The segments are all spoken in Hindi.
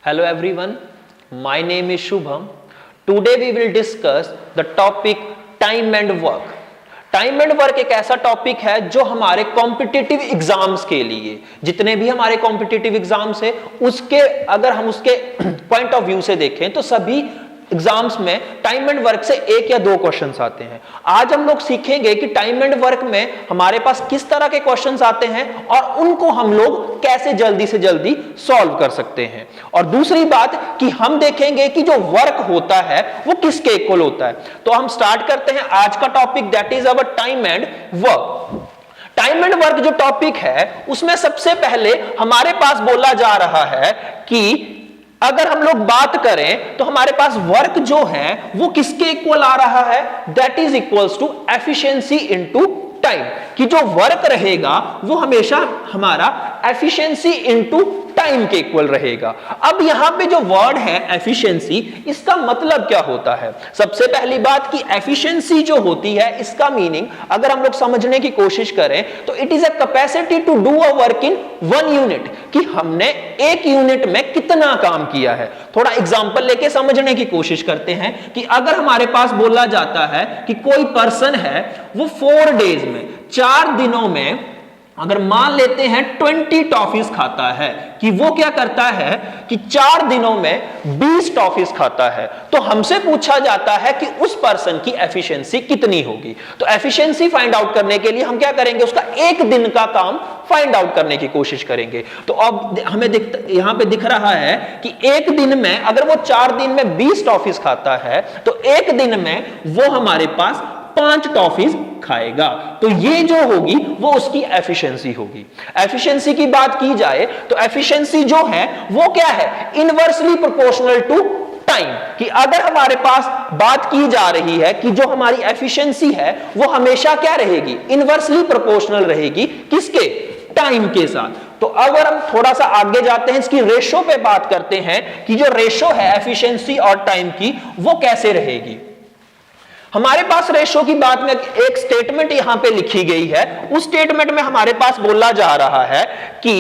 Hello everyone, my name is Shubham. Today we will discuss the topic time and work. Time and work एक ऐसा टॉपिक है जो हमारे कॉम्पिटिटिव एग्जाम्स के लिए, जितने भी हमारे कॉम्पिटिटिव एग्जाम्स है उसके अगर हम उसके पॉइंट ऑफ व्यू से देखें तो सभी एग्जाम्स में टाइम एंड वर्क से एक या दो क्वेश्चंस आते हैं। आज हम लोग सीखेंगे कि टाइम एंड वर्क में हमारे पास किस तरह के क्वेश्चंस आते हैं और उनको हम लोग कैसे जल्दी से जल्दी सॉल्व कर सकते हैं। और दूसरी बात कि हम देखेंगे कि जो वर्क होता है वो किसके इक्वल होता है। तो हम स्टार्ट करते हैं आज का topic, that is our time and work. Time and work जो टॉपिक है उसमें सबसे पहले हमारे पास बोला जा रहा है कि अगर हम लोग बात करें तो हमारे पास वर्क जो है वो किसके इक्वल आ रहा है, that is equals to efficiency into time. कि जो वर्क रहेगा वो हमेशा हमारा एफिशिएंसी इनटू टाइम के इक्वल रहेगा। अब यहां पे जो वर्ड है एफिशिएंसी, इसका मतलब क्या होता है। सबसे पहली बात कि एफिशिएंसी जो होती है इसका मीनिंग अगर हम लोग समझने की कोशिश करें तो it is a capacity to do a work in one unit, कि हमने एक यूनिट में कितना काम किया है। थोड़ा एग्जांपल लेके समझने की कोशिश करते हैं कि अगर हमारे पास बोला जाता है कि कोई पर्सन है वो 4 डेज में, 4 दिनों में अगर मान लेते हैं 20 टॉफीज खाता है, कि वो क्या करता है कि 4 दिनों में 20 टॉफीज खाता है, तो हमसे पूछा जाता है कि उस पर्सन की एफिशिएंसी कितनी होगी। तो एफिशिएंसी फाइंड आउट करने के लिए हम क्या करेंगे, उसका एक दिन का काम फाइंड आउट करने की कोशिश करेंगे। तो अब हमें यहां पे दिख रहा है कि एक दिन में अगर वो 4 दिन में 20 टॉफीज खाता है तो एक दिन में वो हमारे पास 5 टॉफीज खाएगा। तो ये जो होगी वो उसकी एफिशिएंसी होगी। एफिशिएंसी की बात की जाए तो एफिशिएंसी जो है वो क्या है, इनवर्सली प्रोपोर्शनल टू टाइम। कि अगर हमारे पास बात की जा रही है कि जो हमारी एफिशिएंसी है वो हमेशा क्या रहेगी, इनवर्सली प्रोपोर्शनल रहेगी, किसके, टाइम के साथ। तो अगर हम थोड़ा सा आगे जाते हैं, इसकी रेशो पे बात करते हैं कि जो रेशो है एफिशिएंसी और टाइम की वो कैसे रहेगी। हमारे पास रेशो की बात में एक स्टेटमेंट यहां पे लिखी गई है। उस स्टेटमेंट में हमारे पास बोला जा रहा है कि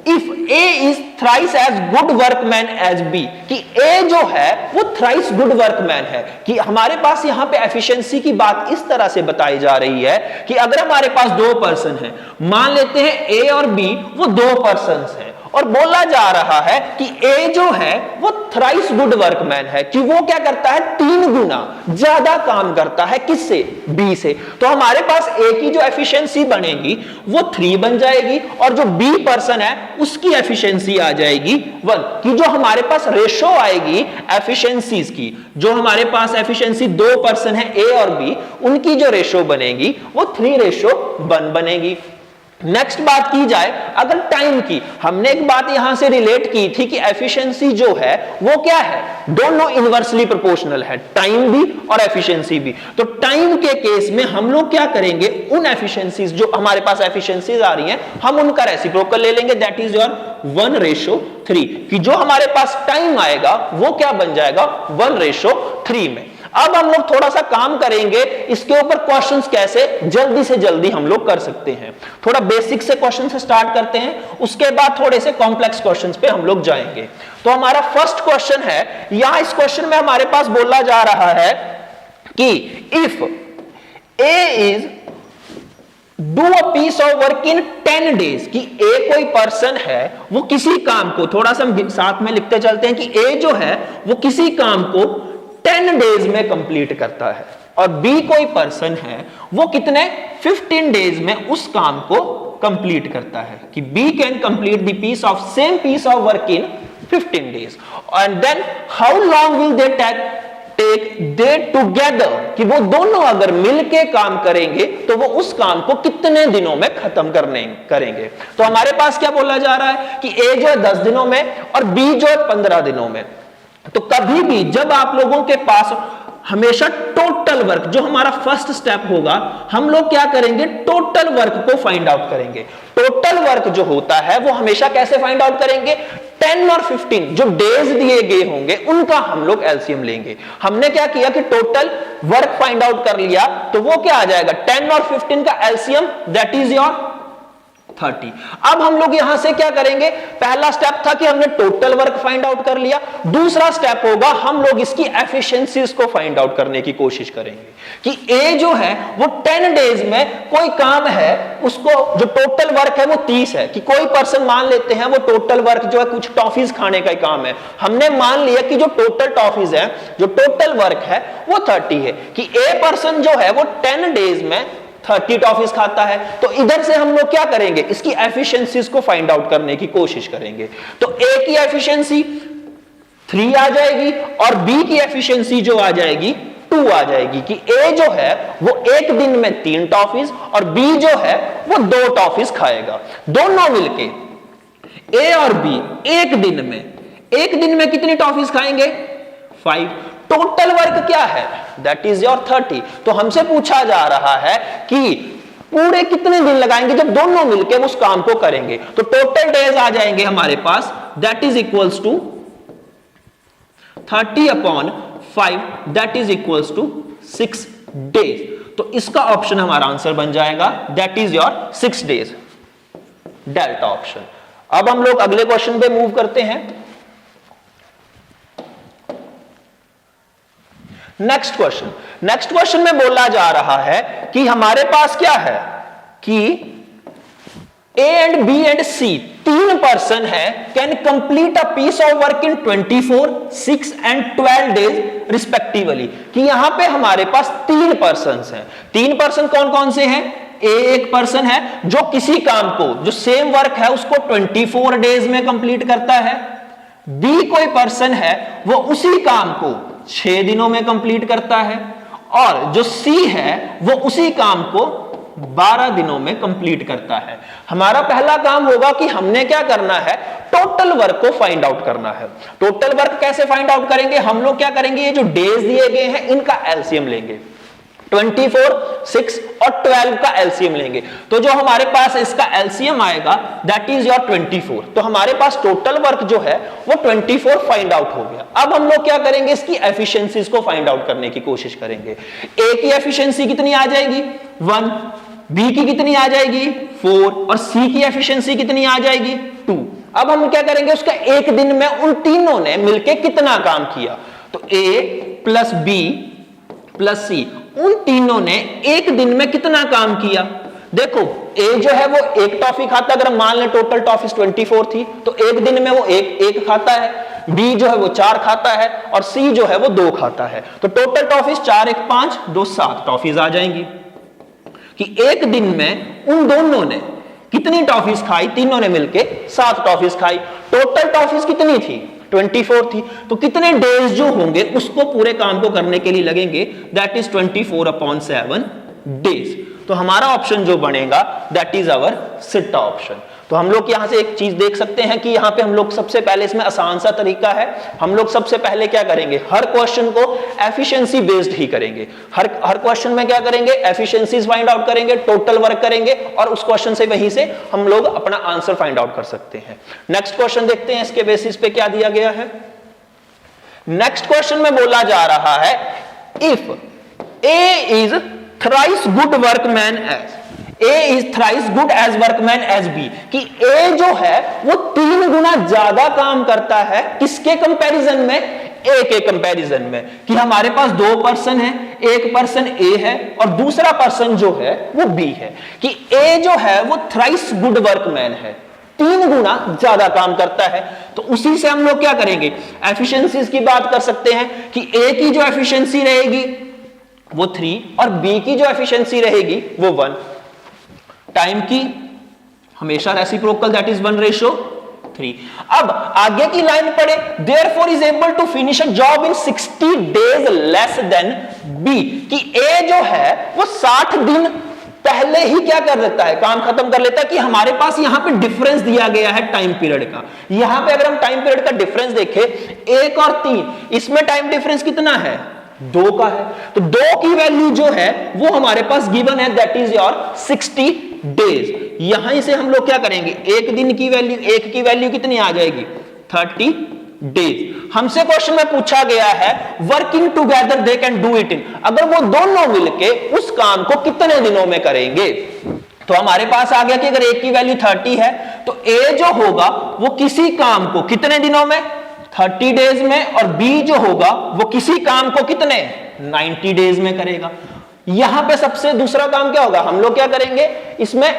if A is thrice as good workman as B, कि ए जो है वो थ्राइस गुड वर्कमैन है। कि हमारे पास यहां पे एफिशिएंसी की बात इस तरह से बताई जा रही है कि अगर हमारे पास 2 पर्सन हैं, मान लेते हैं ए और बी, वो 2 पर्सन हैं, और बोला जा रहा है कि ए जो है वो थ्राइस गुड वर्कमैन है, कि वो क्या करता है 3 गुना ज्यादा काम करता है, किससे, बी से। तो हमारे पास ए की जो एफिशिएंसी बनेगी वो 3 बन जाएगी और जो बी पर्सन है उसकी एफिशिएंसी आ जाएगी 1। कि जो हमारे पास रेशो आएगी एफिशिएंसीज की, जो हमारे पास एफिशिएंसी 2 पर्सन है ए और बी, उनकी जो रेशो बनेगी वो 3:1 बनेगी। नेक्स्ट बात की जाए अगर टाइम की, हमने एक बात यहां से रिलेट की थी कि एफिशिएंसी जो है वो क्या है, दोनों इनवर्सली प्रोपोर्शनल है, टाइम भी और एफिशिएंसी भी। तो टाइम के केस में हम लोग क्या करेंगे, उन एफिशिएंसीज जो हमारे पास एफिशिएंसीज आ रही हैं हम उनका रेसिप्रोकल ले लेंगे, दैट इज योर 1:3। कि जो हमारे पास टाइम आएगा वो क्या बन जाएगा, 1:3 में। अब हम लोग थोड़ा सा काम करेंगे इसके ऊपर, क्वेश्चंस कैसे जल्दी से जल्दी हम लोग कर सकते हैं। थोड़ा बेसिक से क्वेश्चन से स्टार्ट करते हैं, उसके बाद थोड़े से कॉम्प्लेक्स क्वेश्चंस पे हम लोग जाएंगे। तो हमारा फर्स्ट क्वेश्चन है, यहां इस क्वेश्चन में हमारे पास बोला जा रहा है कि if A is do a piece of work in 10 days, कि ए कोई पर्सन है वो किसी काम को, थोड़ा सा हम साथ में लिखते चलते हैं कि ए जो है वो किसी काम को 10 डेज में कंप्लीट करता है, और बी कोई पर्सन है वो कितने, 15 डेज में उस काम को कंप्लीट करता है। कि B can complete the piece of same piece of work in 15 days, and then how long will they take they together, कि वो दोनों अगर मिलके काम करेंगे तो वो उस काम को कितने दिनों में खत्म करेंगे। तो हमारे पास क्या बोला जा रहा है कि ए जो है 10 दिनों में और बी जो है 15 दिनों में। तो कभी भी जब आप लोगों के पास हमेशा टोटल वर्क, जो हमारा फर्स्ट स्टेप होगा, हम लोग क्या करेंगे, टोटल वर्क को फाइंड आउट करेंगे। टोटल वर्क जो होता है वो हमेशा कैसे फाइंड आउट करेंगे, 10 और 15 जो डेज दिए गए होंगे उनका हम लोग एलसीएम लेंगे। हमने क्या किया कि टोटल वर्क फाइंड आउट कर लिया, तो वो क्या आ जाएगा, 10 और 15 का एलसीएम दैट इज योर 30। अब हम लोग यहां से क्या करेंगे, पहला स्टेप था कि हमने टोटल वर्क फाइंड आउट कर लिया, दूसरा स्टेप होगा हम लोग इसकी एफिशिएंसीज को फाइंड आउट करने की कोशिश करेंगे कि ए जो है वो 10 डेज में कोई काम है, उसको जो टोटल वर्क है वो 30 है, कि कोई पर्सन मान लेते हैं वो टोटल वर्क जो है कुछ टॉफीज खाने का काम है, हमने मान लिया कि जो टोटल टॉफीज है, जो टोटल वर्क है वो 30 है, कि ए पर्सन जो है वो 10 डेज में 30 टॉफीज खाता है। तो इधर से हम लोग क्या करेंगे, इसकी एफिशिएंसीज को फाइंड आउट करने की कोशिश करेंगे। तो ए की एफिशिएंसी 3 आ जाएगी और बी की एफिशिएंसी जो आ जाएगी 2 आ जाएगी, कि ए जो है वो एक दिन में 3 टॉफीज और बी जो है वो 2 टॉफीज खाएगा। दोनों मिलके ए और बी एक दिन में कितनी टॉफीज खाएंगे, 5। टोटल वर्क क्या है, दैट इज योर 30। तो हमसे पूछा जा रहा है कि पूरे कितने दिन लगाएंगे जब दोनों मिलकर उस काम को करेंगे। तो टोटल डेज आ जाएंगे हमारे पास, that is equals to 30/5, that is equals to 6 days. तो इसका ऑप्शन हमारा आंसर बन जाएगा, that is your 6 days, delta option. अब हम लोग अगले क्वेश्चन पे मूव करते हैं। नेक्स्ट क्वेश्चन में बोला जा रहा है कि हमारे पास क्या है कि A and B and C 3 person है, can complete a piece of work in 24, 6 and 12 days respectively. कि यहां पे हमारे पास 3 पर्सन हैं। 3 पर्सन कौन कौन से हैं, ए एक पर्सन है जो किसी काम को, जो सेम वर्क है उसको 24 डेज में कंप्लीट करता है। बी कोई पर्सन है वो उसी काम को 6 दिनों में कंप्लीट करता है, और जो सी है वो उसी काम को 12 दिनों में कंप्लीट करता है। हमारा पहला काम होगा कि हमने क्या करना है, टोटल वर्क को फाइंड आउट करना है। टोटल वर्क कैसे फाइंड आउट करेंगे, हम लोग क्या करेंगे, ये जो डेज दिए गए हैं इनका एलसीएम लेंगे, 24, 6 और 12 का एलसीएम लेंगे। तो जो हमारे पास इसका एलसीएम आएगा दैट इज योर 24। तो हमारे पास टोटल वर्क जो है वो 24 फाइंड आउट हो गया। अब हम लोग क्या करेंगे, इसकी एफिशिएंसीज को फाइंड आउट करने की कोशिश करेंगे। ए की एफिशिएंसी कितनी आ जाएगी, 1, बी की कितनी आ जाएगी, 4, और सी की एफिशिएंसी कितनी आ जाएगी, 2। अब हम क्या करेंगे, उसका एक दिन में उन तीनों ने मिलकर कितना काम किया। तो ए प्लस बी प्लस सी, उन तीनों ने एक दिन में कितना काम किया। देखो ए जो है वो एक टॉफी खाता, अगर हम मान लें टोटल टॉफीज 24 थी तो एक दिन में वो एक खाता है, बी जो है वो 4 खाता है और सी जो है वो 2 खाता है। तो टोटल टॉफीज 4, 1, 5, 2, 7 टॉफीज आ जाएंगी। कि एक दिन में उन दोनों ने कितनी टॉफीज खाई, तीनों ने मिलके 7 टॉफीज खाई। टोटल टॉफीज कितनी थी, 24 थी। तो कितने डेज जो होंगे उसको पूरे काम को करने के लिए लगेंगे, दैट इज 24/7 डेज। तो हमारा ऑप्शन जो बनेगा दैट इज आवर सिट्टा ऑप्शन। तो हम लोग यहां से एक चीज देख सकते हैं कि यहां पे हम लोग सबसे पहले, इसमें आसान सा तरीका है, हम लोग सबसे पहले क्या करेंगे, हर क्वेश्चन को एफिशिएंसी बेस्ड ही करेंगे। हर क्वेश्चन में क्या करेंगे, एफिशिएंसीज फाइंड आउट करेंगे, टोटल वर्क करेंगे और उस क्वेश्चन से वहीं से हम लोग अपना आंसर फाइंड आउट कर सकते हैं। नेक्स्ट क्वेश्चन देखते हैं इसके बेसिस पे क्या दिया गया है। नेक्स्ट क्वेश्चन में बोला जा रहा है, if A is thrice good workman as A is thrice good as workman as B, कि A जो है वो 3 गुना ज्यादा काम करता है किसके कंपैरिजन में, A के कंपैरिजन में। कि हमारे पास 2 पर्सन है, एक पर्सन A है और दूसरा पर्सन जो है वो B है। कि A जो है वो थ्राइस गुड वर्कमैन है, 3 गुना ज्यादा काम करता है। तो उसी से हम लोग क्या करेंगे, एफिशिएंसीज की बात कर सकते हैं कि A की जो एफिशिएंसी रहेगी वो 3 और B की जो एफिशिएंसी रहेगी वो 1। टाइम की हमेशा रेसिप्रोकल, दैट इज 1:3। अब आगे की लाइन पढ़े, therefore is able to finish a job in 60 days less than B. कि ए जो है वो 60 दिन पहले ही क्या कर देता है, काम खत्म कर लेता है। कि हमारे पास यहां पे डिफरेंस दिया गया है टाइम पीरियड का। यहां पे अगर हम टाइम पीरियड का डिफरेंस देखें 1 और 3, इसमें टाइम डिफरेंस कितना है, 2 का है। तो 2 की वैल्यू जो है वो हमारे पास गिवन है, दैट इज योर 60 डेज। यहां से हम लोग क्या करेंगे, एक दिन की वैल्यू, एक की वैल्यू कितनी आ जाएगी, 30 डेज। हमसे क्वेश्चन में पूछा गया है working together they can do it in, अगर वो दोनों मिलके उस काम को कितने दिनों में करेंगे। तो हमारे पास आ गया कि अगर ए की वैल्यू 30 है तो ए जो होगा वो किसी काम को कितने दिनों में, 30 डेज में, और बी जो होगा वो किसी काम को कितने, 90 डेज में करेगा। यहां पे सबसे दूसरा काम क्या होगा, हम लोग क्या करेंगे, इसमें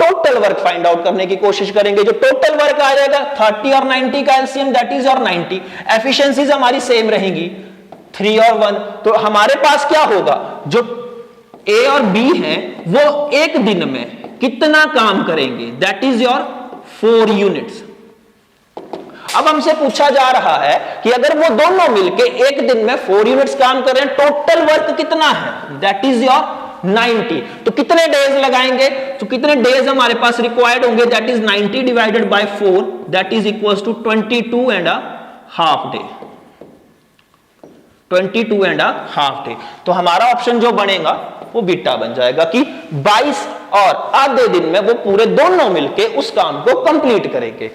टोटल वर्क फाइंड आउट करने की कोशिश करेंगे। जो टोटल वर्क आ जाएगा 30 और 90 का एलसीएम दैट इज और 90। एफिशिएंसीज हमारी सेम रहेंगी 3 और 1। तो हमारे पास क्या होगा, जो ए और बी है वो एक दिन में कितना काम करेंगे, दैट इज योर 4 यूनिट्स। अब हमसे पूछा जा रहा है कि अगर वो दोनों मिलके एक दिन में 4 यूनिट्स काम कर रहे हैं, टोटल वर्क कितना है, दैट इज योर 90। तो कितने डेज लगाएंगे, तो कितने डेज हमारे पास रिक्वायर्ड होंगे, that is 90 divided by 4, that is equals to 22 and half day, 22 and half day. तो हमारा ऑप्शन जो बनेगा वो बीटा बन जाएगा कि 22 और आधे दिन में वो पूरे दोनों मिलके उस काम को कंप्लीट करेंगे।